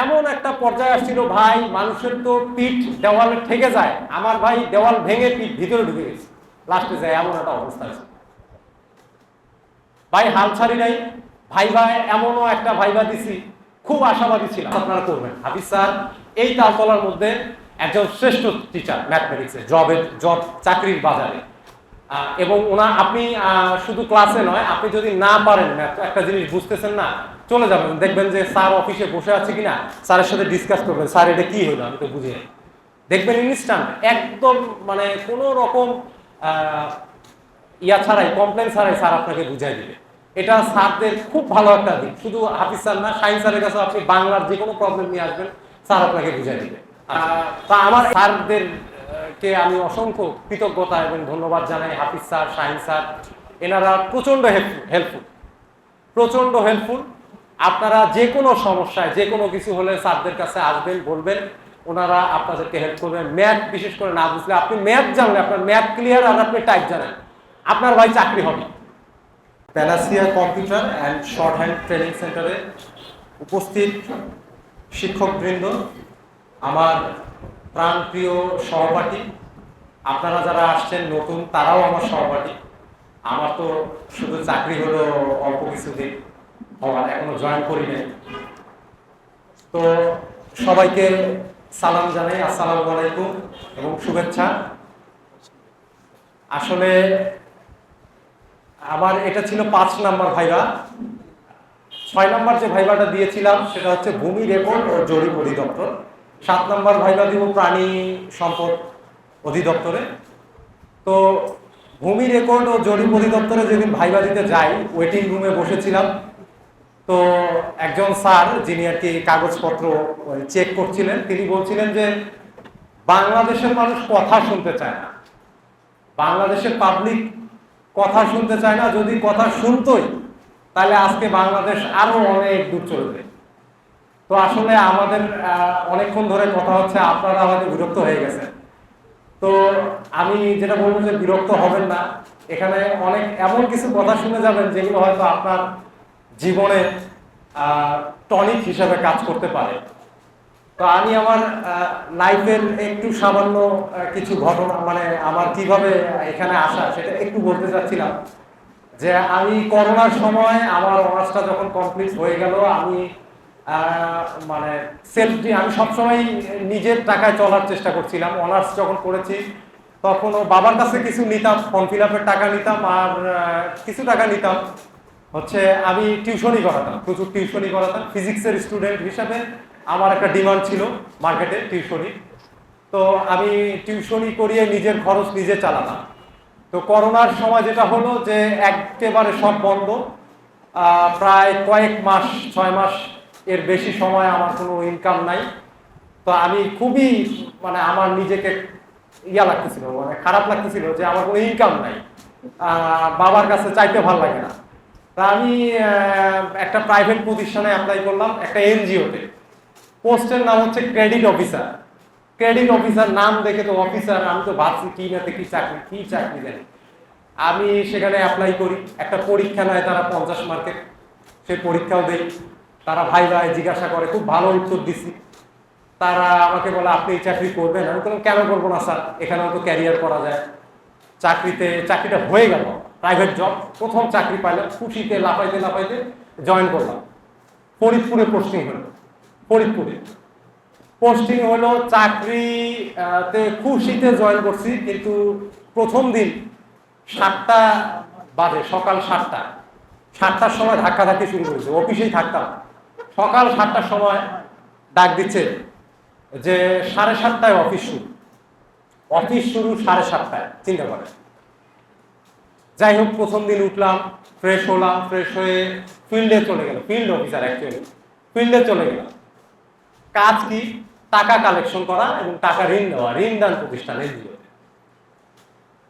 এমন একটা পর্যায়ে আসছিল ভাই, মানুষের তো পিঠ দেওয়ালে ঠেকে যায়, আমার ভাই দেওয়াল ভেঙে পিঠ ভিতরে ঢুকে গেছে, লাস্টে যায় এমন একটা অবস্থা আছে ভাই। হাল ছাড়ি নাই, ভাইবা এমনও একটা ভাইবা দিছি, খুব আশাবাদী ছিলাম আপনারা করবেন। হাফিজ স্যার এই তালতলার মধ্যে একজন শ্রেষ্ঠ টিচার ম্যাথমেটিক্সে, জব চাকরির বাজারে। এবং আপনি শুধু ক্লাসে নয়, আপনি যদি না পারেন একটা জিনিস বুঝতেছেন না, চলে যাবেন, দেখবেন যে স্যার অফিসে বসে আছে কিনা, স্যারের সাথে ডিসকাস করবেন, স্যার এটা কি হলো আমি তো বুঝি নাই। দেখবেন ইনস্ট্যান্ট একদম, মানে কোনো রকম ইয়া ছাড়াই, কমপ্লেন ছাড়াই স্যার আপনাকে বুঝাই দিবে। এটা স্যারদের খুব ভালো একটা দিক। শুধু হাফিজ স্যার না, শাহিন স্যারের কাছে আপনি বাংলার যে কোনো প্রবলেম নিয়ে আসবেন, স্যার আপনাকে বুঝাই দিবে। তা আমার স্যারদের কে আমি অসংখ্য কৃতজ্ঞতা এবং ধন্যবাদ জানাই। হাফিজ স্যার, শাহিন স্যার, এনারা প্রচন্ড হেল্পফুল। আপনারা যে কোনো সমস্যায়, যে কোনো কিছু হলে স্যারদের কাছে আসবেন, বলবেন, ওনারা আপনাদেরকে হেল্প করবেন। ম্যাথ বিশেষ করে না বুঝলে, আপনি ম্যাথ জানলে, আপনার ম্যাথ ক্লিয়ার আর আপনি টাইপ জানেন, আপনার ভাই চাকরি হবে। Panacea computer and short hand training সেন্টারে উপস্থিত শিক্ষকবৃন্দ, আমার প্রাণপ্রিয় সহপাঠী, আপনারা যারা আসছেন নতুন, তারাও আমার সহপাঠী। আমার তো শুধু চাকরি হলো অল্প কিছুদিন হওয়ার, এখনো জয়েন করি নাই। তো সবাইকে সালাম জানাই, আসসালামু আলাইকুম এবং শুভেচ্ছা। আসলে আমার এটা ছিল 5 নাম্বার ভাইবা। 6 নাম্বার যে ভাইবাটা দিয়েছিলাম সেটা হচ্ছে ভূমি রেকর্ড ও জরিপ অধিদপ্তর। 7 নাম্বার ভাইবা দিব প্রাণী সম্পদ অধিদপ্তরে। তো ভূমি রেকর্ড ও জরিপ অধিদপ্তরে যেদিন ভাইবা দিতে যাই, ওয়েটিং রুমে বসেছিলাম। তো একজন স্যার, যিনি আর কি কাগজপত্র চেক করছিলেন, তিনি বলছিলেন যে বাংলাদেশের মানুষ কথা শুনতে চায় না, বাংলাদেশের পাবলিক কথা শুনতে চায় না। যদি কথা শুনতোই তাহলে আজকে বাংলাদেশ আরো অনেক দূর চলে যায়। তো আসলে আমাদের অনেকক্ষণ ধরে কথা হচ্ছে, আপনারা হয়তো বিরক্ত হয়ে গেছেন। তো আমি যেটা বলবো যে বিরক্ত হবেন না, এখানে অনেক এমন কিছু কথা শুনে যাবেন যেগুলো হয়তো আপনার জীবনে টনিক হিসাবে কাজ করতে পারে। তো আমি আমার লাইফের একটু সামান্য কিছু ঘটনা, মানে আমার কিভাবে এখানে আসা, সেটা একটু বলতে চাচ্ছিলাম। যে আমি করোনার সময় আমার অনার্সটা যখন কমপ্লিট হয়ে গেল, আমি মানে আমি সবসময় নিজের টাকায় চলার চেষ্টা করছিলাম। অনার্স যখন করেছি তখনও বাবার কাছে কিছু নিতাম, ফর্ম ফিল আপের টাকা নিতাম, আর কিছু টাকা নিতাম হচ্ছে আমি টিউশনই করাতাম, প্রচুর টিউশনই করাতাম। ফিজিক্সের স্টুডেন্ট হিসাবে আমার একটা ডিমান্ড ছিল মার্কেটে টিউশনি। তো আমি টিউশনি করিয়ে নিজের খরচ নিজে চালাতাম। তো করোনার সময় যেটা হলো যে একেবারে সব বন্ধ, প্রায় কয়েক মাস, 6 মাস এর বেশি সময় আমার কোনো ইনকাম নাই। তো আমি খুবই, মানে আমার নিজেকে ইয়া লাগতেছিল, মানে খারাপ লাগতেছিল যে আমার কোনো ইনকাম নাই, বাবার কাছে চাইতে ভালো লাগে না। তা আমি একটা প্রাইভেট প্রতিষ্ঠানে অ্যাপ্লাই করলাম, একটা এনজিওতে। পোস্টের নাম হচ্ছে ক্রেডিট অফিসার। ক্রেডিট অফিসার নাম দেখে তো অফিসার, আমি তো ভাবছি কি না কি চাকরি জানি। আমি সেখানে অ্যাপ্লাই করি, একটা পরীক্ষা নেয় তারা 50 মার্কের, সেই পরীক্ষাও দেই। তারা ভাই জিজ্ঞাসা করে, খুব ভালো উত্তর দিছি। তারা আমাকে বলে আপনি এই চাকরি করবেন। আমি বললাম কেন করবো না স্যার, এখানেও তো ক্যারিয়ার করা যায়। চাকরিটা হয়ে গেল, প্রাইভেট জব, প্রথম চাকরি পাইলাম, খুশিতে লাফাইতে জয়েন করলাম। ফরিদপুরে পোস্টিং হলো চাকরিতে খুশিতে জয়েন করছি। কিন্তু প্রথম দিন 7টা বাজে, সকাল 7টার সময় ধাক্কাধাক্কি শুরু করেছে, অফিসেই থাকতাম। সকাল 7টার সময় ডাক দিচ্ছে যে 7:30টায় অফিস শুরু 7:30টায়, চিন্তা করে। যাই হোক, প্রথম দিন উঠলাম, ফ্রেশ হলাম, ফ্রেশ হয়ে ফিল্ডে চলে গেল, ফিল্ড অফিসার অ্যাকচুয়ালি, ফিল্ডে চলে গেলাম। কাজ কি? টাকা কালেকশন করা এবং টাকা ঋণ দেওয়া, ঋণদান প্রতিষ্ঠান এনজিও।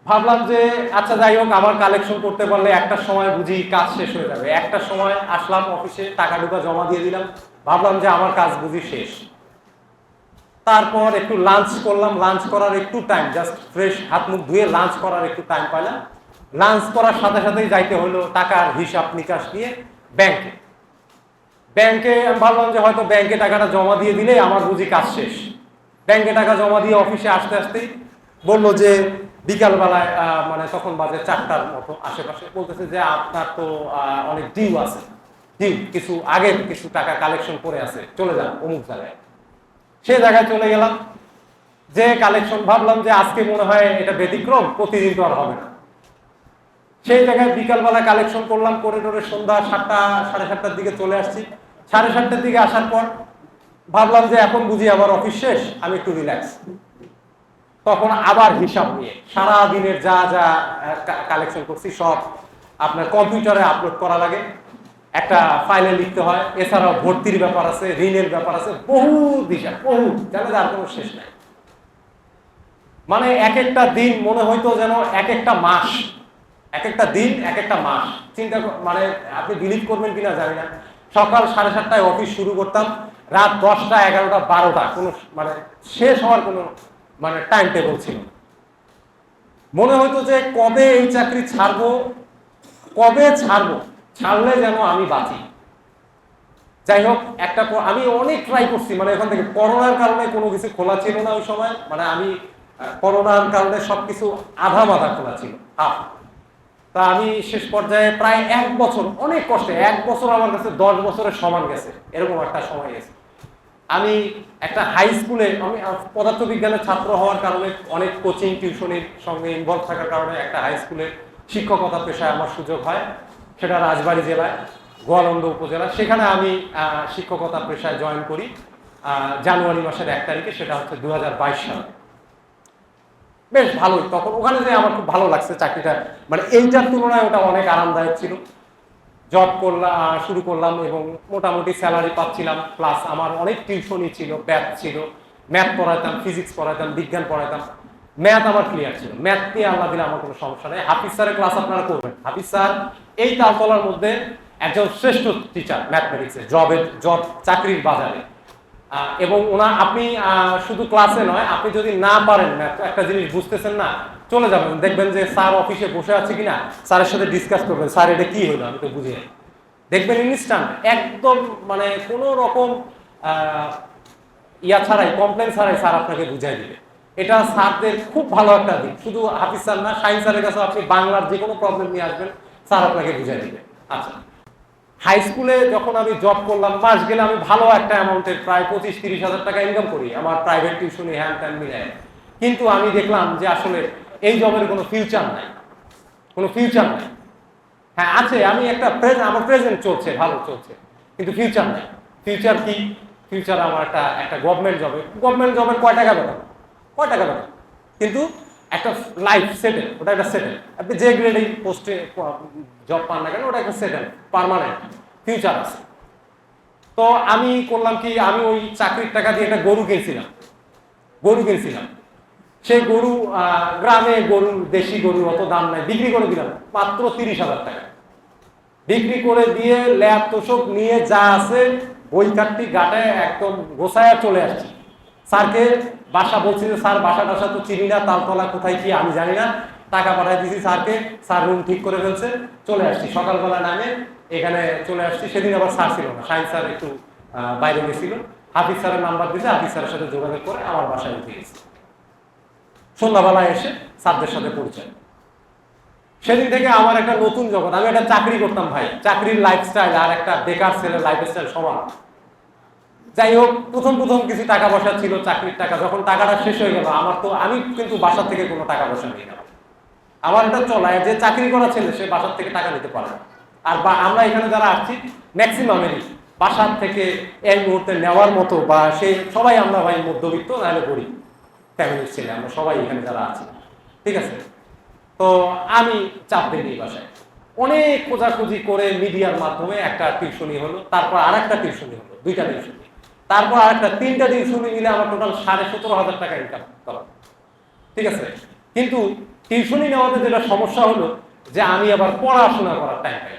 ভাবলাম যে আচ্ছা যাই হোক, আমার কালেকশন করতে পারলে একটার সময় বুঝি কাজ শেষ হয়ে যাবে। একটার সময় আসলাম অফিসে, টাকা ঢুকা জমা দিয়ে দিলাম, ভাবলাম যে আমার কাজ বুঝি শেষ। তারপর একটু লাঞ্চ করলাম, লাঞ্চ করার একটু টাইম, জাস্ট ফ্রেশ হাত মুখ ধুয়ে লাঞ্চ করার একটু টাইম পাইলাম। লাঞ্চ করার সাথে সাথেই যাইতে হলো টাকার হিসাব নিকাশ নিয়ে ব্যাংকে আমি ভাবলাম যে হয়তো ব্যাংকে টাকাটা জমা দিয়ে দিলেই আমার বুঝি কাজ শেষ। ব্যাংকে টাকা জমা দিয়ে অফিসে আসতে আসতেই বললো যে বিকালবেলায় মানে তখন বাজে 4টার মতো আশেপাশে, বলতেছে যে আপনার তো অনেক ডিউ আছে, ডিউ কিছু আগের কিছু টাকা কালেকশন করে আছে, চলে যান অমুক জায়গায়। সে জায়গায় চলে গেলাম, যে কালেকশন ভাবলাম যে আজকে মনে হয় এটা ব্যতিক্রম, প্রতিদিন তো আর হবে না। সেই জায়গায় বিকালবেলা কালেকশন করলাম, করিডোরে সন্ধ্যা 7টা 7:30টার দিকে চলে আসছি। 7:30টার দিকে আসার পর ভাবলাম যে এখন বুঝি আমার অফিস শেষ, আমি একটু রিল্যাক্স। তখন আবার হিসাব নিয়ে সারা দিনের যা যা কালেকশন করছি সব আপনার কম্পিউটারে আপলোড করা লাগে, একটা ফাইলে লিখতে হয়। এছাড়াও ভর্তির ব্যাপার আছে, ঋণের ব্যাপার আছে, বহু হিসাব, বহু, জানেন আর কোনো শেষ নাই। মানে এক একটা দিন মনে হইতো যেন এক একটা মাস, এক একটা দিন এক একটা মাস। চিন্তা মানে আপনি বিলিভ করবেন কিনা জানি না, সকাল 7:30টায় অফিস শুরু করতাম, রাত 10টা 11টা 12টা, কোনো মানে শেষ হওয়ার কোনো মানে টাইম টেবল ছিল। মনে হইতো যে কবে এই চাকরি ছাড়বো, কবে ছাড়বো, ছাড়লে যেন আমি বাঁচি। যাই হোক, একটা আমি অনেক ট্রাই করছি, মানে এখান থেকে করোনার কারণে কোনো কিছু খোলা ছিল না ওই সময়, মানে আমি করোনার কারণে সবকিছু আধা মাথা খোলা ছিল, হাফ। তা আমি শেষ পর্যায়ে প্রায় 1 বছর অনেক কষ্টে, 1 বছর আমার কাছে 10 বছরের সমান গেছে, এরকম একটা সময় গেছে। আমি একটা হাই স্কুলে, আমি পদার্থবিজ্ঞানের ছাত্র হওয়ার কারণে অনেক কোচিং টিউশনের সঙ্গে ইনভলভ থাকার কারণে একটা হাই স্কুলে শিক্ষকতা পেশায় আমার সুযোগ হয়, সেটা রাজবাড়ী জেলায় গোয়ালন্দ উপজেলা। সেখানে আমি শিক্ষকতা পেশায় জয়েন করি জানুয়ারি মাসের 1 তারিখে, সেটা হচ্ছে 2022 সালে। বেশ ভালোই, তখন ওখানে যে আমার খুব ভালো লাগছে চাকরিটা, মানে এইটার তুলনায় ওটা অনেক আরামদায়ক ছিল। জব করলাম, শুরু করলাম এবং মোটামুটি স্যালারি পাচ্ছিলাম, প্লাস আমার অনেক টিউশনই ছিল, ব্যাথ ছিল, ম্যাথ পড়াতাম, ফিজিক্স পড়াতাম, বিজ্ঞান পড়াতাম। ম্যাথ আমার ক্লিয়ার ছিল, ম্যাথ নিয়ে আল্লাহ দিলে আমার কোনো সমস্যা নেই। হাফিজ স্যারের ক্লাস আপনারা করবেন, হাফিজ স্যার এই তালতলার মধ্যে একজন শ্রেষ্ঠ টিচার ম্যাথমেটিক্সের, জব চাকরির বাজারে। এবং আপনি শুধু ক্লাসে নয়, আপনি যদি না পারেন ম্যাথ, একটা জিনিস বুঝতেছেন না, চলে যাবেন, দেখবেন যে স্যার অফিসে বসে আছে কিনা, স্যারের সাথে ডিসকাস করবেন, স্যার এটা কি হলো আমি তো বুঝি না। দেখবেন ইনস্ট্যান্ট, একদম মানে কোনো রকম ইয়া ছাড়াই, কমপ্লেন ছাড়াই স্যার আপনাকে বুঝাই দিবে। এটা স্যারদের খুব ভালো একটা দিক। শুধু হাফিজ স্যার না, শাহিন স্যারের কাছে আপনি বাংলার যে কোনো প্রবলেম নিয়ে আসবেন, স্যার আপনাকে বুঝাই দিবে। আচ্ছা, হাই স্কুলে যখন আমি জব করলাম, মাস গেলে আমি ভালো একটা অ্যামাউন্টের প্রায় 25-30 হাজার টাকা ইনকাম করি আমার প্রাইভেট টিউশনি হ্যান ত্যান মিলায়। কিন্তু আমি দেখলাম যে আসলে এই জবের কোনো ফিউচার নাই, কোনো ফিউচার নাই। হ্যাঁ আছে, আমি একটা আমার প্রেজেন্ট চলছে, ভালো চলছে, কিন্তু ফিউচার নাই। ফিউচার কি? ফিউচার আমার একটা গভর্নমেন্ট জবের কয় টাকা বেতন, কয় টাকা বেতন, কিন্তু একটা লাইফ সেটেল, ওটা একটা সেটেল। আপনি যে গ্রেডেই পোস্টে জব পান না কেন, ওটা একটা সেটেল, পার্মানেন্ট ফিউচার আছে। তো আমি করলাম কি, আমি ওই চাকরির টাকা দিয়ে একটা গরু কিনছিলাম। সেই গরু গ্রামে গরু, দেশি গরু অত দাম নাই, বিক্রি করে দিলাম মাত্র 30,000 টাকা। বিক্রি করে দিয়ে ল্যাব তোষক নিয়ে যা আছে ওই কাঠটি গাটে একদম গোছায়া চলে আসছি। স্যারকে বাসা বলছি যে স্যার বাসা টাসা তো চিনি না, তালতলা কোথায় কি আমি জানি না, টাকা পাঠাই দিয়েছি স্যারকে, স্যার রুম ঠিক করে ফেলছে, চলে আসছি সকালবেলা নামে এখানে চলে আসছি। সেদিন আবার স্যার ছিল না, শাহিন স্যার একটু বাইরে গেছিল, হাফিজ স্যারের নাম্বার দিয়েছে, হাফিজ স্যারের সাথে যোগাযোগ করে আমার বাসায় উঠে গেছি। সন্ধ্যাবেলায় এসে স্যারদের সাথে পরিচয়। সেদিন থেকে আমার একটা নতুন জগৎ। আমি একটা চাকরি করতাম ভাই, চাকরির লাইফস্টাইল আর একটা বেকার ছেলের লাইফস্টাইল সমান। যাই হোক, প্রথম কিছু টাকা পয়সা ছিল, চাকরির টাকা। যখন টাকাটা শেষ হয়ে গেল, আমি কিন্তু বাসা থেকে কোনো টাকা পয়সা নিয়ে গেলাম। আমার এটা চলায়, যে চাকরি করা ছেলে সে বাসার থেকে টাকা নিতে পারে না। আর আমরা এখানে যারা আসছি ম্যাক্সিমামেরই বাসার থেকে এই মুহূর্তে নেওয়ার মতো, বা সেই সবাই আমরা ভাই মধ্যবিত্ত নাহলে গরিব ফ্যামিলির ছেলে, আমরা সবাই এখানে যারা আছি, ঠিক আছে। তো আমি চাপ দিই বাসায়, অনেক খোঁজাখুঁজি করে মিডিয়ার মাধ্যমে একটা টিউশনি হলো, তারপর আর একটা টিউশনি হলো, 2টা টিউশনি, তারপর আর একটা 3টা টিউশনি মিলে আমার টোটাল 17,500 টাকা ইনকাম করা, ঠিক আছে। কিন্তু টিউশনি নেওয়াতে যেটা সমস্যা হলো যে আমি আবার পড়াশোনা করার টাইম পাই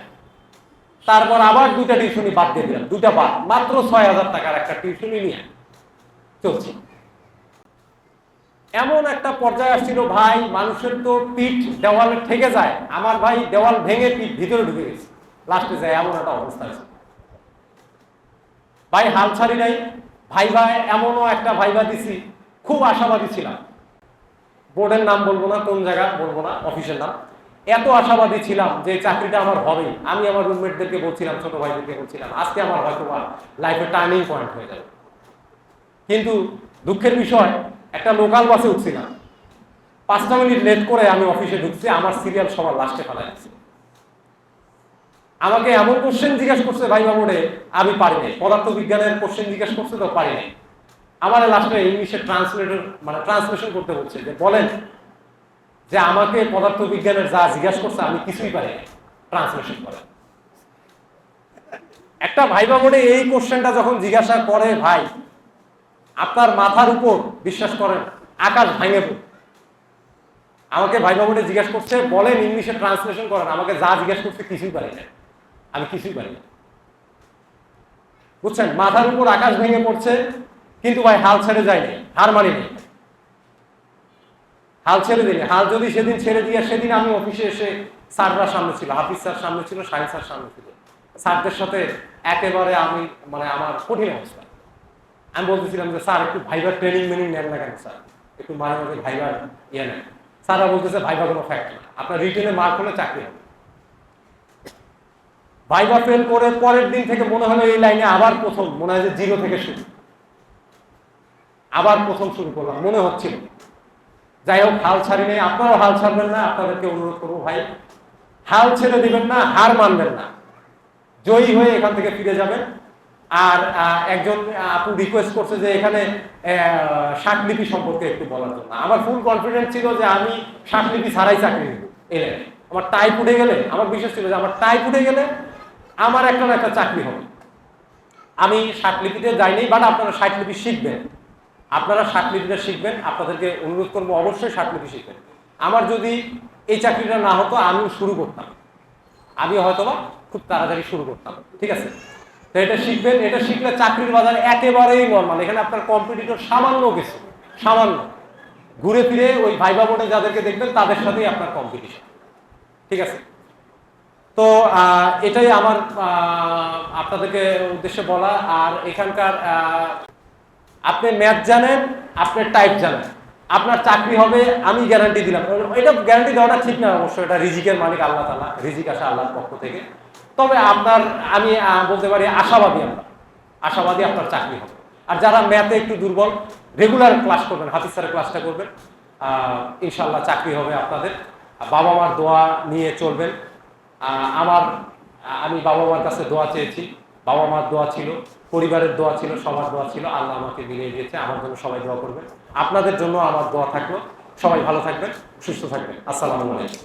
না, তারপর আবার 2টা টিউশনি বাদ দিয়ে দিলাম, 2টা বাদ, মাত্র 6,000 টাকার একটা টিউশনি নিয়ে চলছে। এমন একটা পর্যায়ে আসছিল ভাই, মানুষের তো পিঠ দেওয়ালে ঠেকে যায়, আমার ভাই দেওয়াল ভেঙে পিঠ ভিতরে ঢুকে গেছে। লাস্টে যায় এমন একটা অবস্থা আছে। ভাই হাল ছাড়ি নাই, ভাইবা এমনও একটা ভাইবা দিছি, খুব আশাবাদী ছিলাম। বোর্ডের নাম বলবো না, কোন জায়গা বলবো না, অফিসের নাম। এত আশাবাদী ছিলাম যে চাকরিটা আমার হবেই। আমি আমার রুমমেটদেরকে বলছিলাম, ছোট ভাইদেরকে বলছিলাম, আজকে আমার হয়তো লাইফে টার্নিং পয়েন্ট হয়ে যাবে। কিন্তু দুঃখের বিষয়, একটা লোকাল বাসে উঠছিলাম, 5টা মিনিট লেট করে আমি অফিসে ঢুকছি, আমার সিরিয়াল সবার লাস্টে ফেলা যাচ্ছে। আমাকে এমন কোশ্চেন জিজ্ঞাসা করছে ভাইবা বোর্ডে, আমি পারি নাই। পদার্থ বিজ্ঞানের কোশ্চেন জিজ্ঞাসা করছে, তো পারি নাই। আমার লাস্টে ইংলিশে ট্রান্সলেশন করতে বলছে যে বলেন যে আমাকে পদার্থ বিজ্ঞানের যা জিজ্ঞাসা করছে আমি কিছুই পারি না, ট্রান্সলেশন করে। একটা ভাইবা বোর্ডে এই কোশ্চেনটা যখন জিজ্ঞাসা করে ভাই, আপনার মাথার উপর বিশ্বাস করেন আকাশ ভাঙে পড়ে। আমাকে ভাইবা বোর্ডে জিজ্ঞাসা করছে বলেন ইংলিশে ট্রান্সলেশন করেন, আমাকে যা জিজ্ঞাসা করছে কিছুই পারি না, আমি কিছুই পারি না। বুঝছেন, মাথার উপর আকাশ ভেঙে পড়ছে, কিন্তু ভাই হাল ছেড়ে যায়নি, হার মানিনি, হাল ছেড়ে দিনি। হাল যদি সেদিন ছেড়ে দিয়ে, সেদিন আমি অফিসে এসে স্যাররা সামনে ছিল, হাফিজ স্যার সামনে ছিল, শাহিন স্যার সামনে ছিল, স্যারদের সাথে একেবারে আমি আমার কঠিন অবস্থা। আমি বলতেছিলাম যে স্যার একটু ভাইবার ট্রেনিং মেনিং নেন না কেন স্যার, একটু মাঝে মাঝে ভাইবার ইয়ে নেন। স্যাররা বলতেছে ভাইবা কোনো ফ্যাক্ট না, আপনার রিটেনে মার্ক হলে চাকরি হবে। ভাইবা ফেল করে পরের দিন থেকে মনে হলো এই লাইনে আবার প্রথম, মনে হয় যে জিরো থেকে শুরু, আবার প্রথম শুরু করলাম মনে হচ্ছিল। যাই হোক, হাল ছাড়ি নেই, আপনারাও হাল ছাড়বেন না। আপনাদেরকে অনুরোধ করবো ভাই, হাল ছেড়ে দিবেন না, হার মানবেন না, জয়ী হয়ে এখান থেকে ফিরে যাবেন। আর একজন আপু রিকোয়েস্ট করছে যে এখানে শাকলিপি সম্পর্কে একটু বলার জন্য। আমার ফুল কনফিডেন্স ছিল যে আমি শাকলিপি ছাড়াই চাকরি নেব। এলে আমার টাইপ উঠে গেলে, আমার বিশ্বাস ছিল যে আমার টাইপ উঠে গেলে আমার একটা না একটা চাকরি হবে। আমি শাকলিপিতে যাইনি, বাট আপনারা শাকলিপি শিখবেন, আপনারা শাকলিপিটা শিখবেন। আপনাদেরকে অনুরোধ করবো অবশ্যই শাকলিপি শিখবেন। আমার যদি এই চাকরিটা না হতো আমিও শুরু করতাম, আমি হয়তোবা খুব তাড়াতাড়ি শুরু করতাম। ঠিক আছে, তো এটা শিখবেন। এটা শিখলে চাকরির বাজার একেবারেই নর্মাল। এখানে আপনার কম্পিটিটর সামান্য কিছু, সামান্য ঘুরে ফিরে ওই ভাইবা বোর্ডে যাদেরকে দেখবেন তাদের সাথেই আপনার কম্পিটিশন। ঠিক আছে, তো এটাই আমার আপনাদেরকে উদ্দেশ্যে বলা। আর এখানকার আপনি ম্যাথ জানেন, আপনি টাইপ জানেন, আপনার চাকরি হবে আমি গ্যারান্টি দিলাম। এটা গ্যারান্টি দেওয়াটা ঠিক না অবশ্য, এটা রিজিকের মালিক আল্লাহ তাআলা, রিজিক আসে আল্লাহর পক্ষ থেকে। তবে আপনার আমি বলতে পারি আশাবাদী, আশাবাদী আপনার চাকরি হবে। আর যারা ম্যাথে একটু দুর্বল, রেগুলার ক্লাস করবেন, হাফিজ স্যারের ক্লাসটা করবেন, ইনশাল্লাহ চাকরি হবে আপনাদের। বাবা মার দোয়া নিয়ে চলবেন। আমি বাবা মার কাছে দোয়া চেয়েছি, বাবা মার দোয়া ছিল, পরিবারের দোয়া ছিল, সবার দোয়া ছিল, আল্লাহ আমাকে মিলিয়ে দিয়েছে। আমার জন্য সবাই দোয়া করবেন, আপনাদের জন্য আমার দোয়া থাকলো। সবাই ভালো থাকবেন, সুস্থ থাকবেন। আসসালামু আলাইকুম।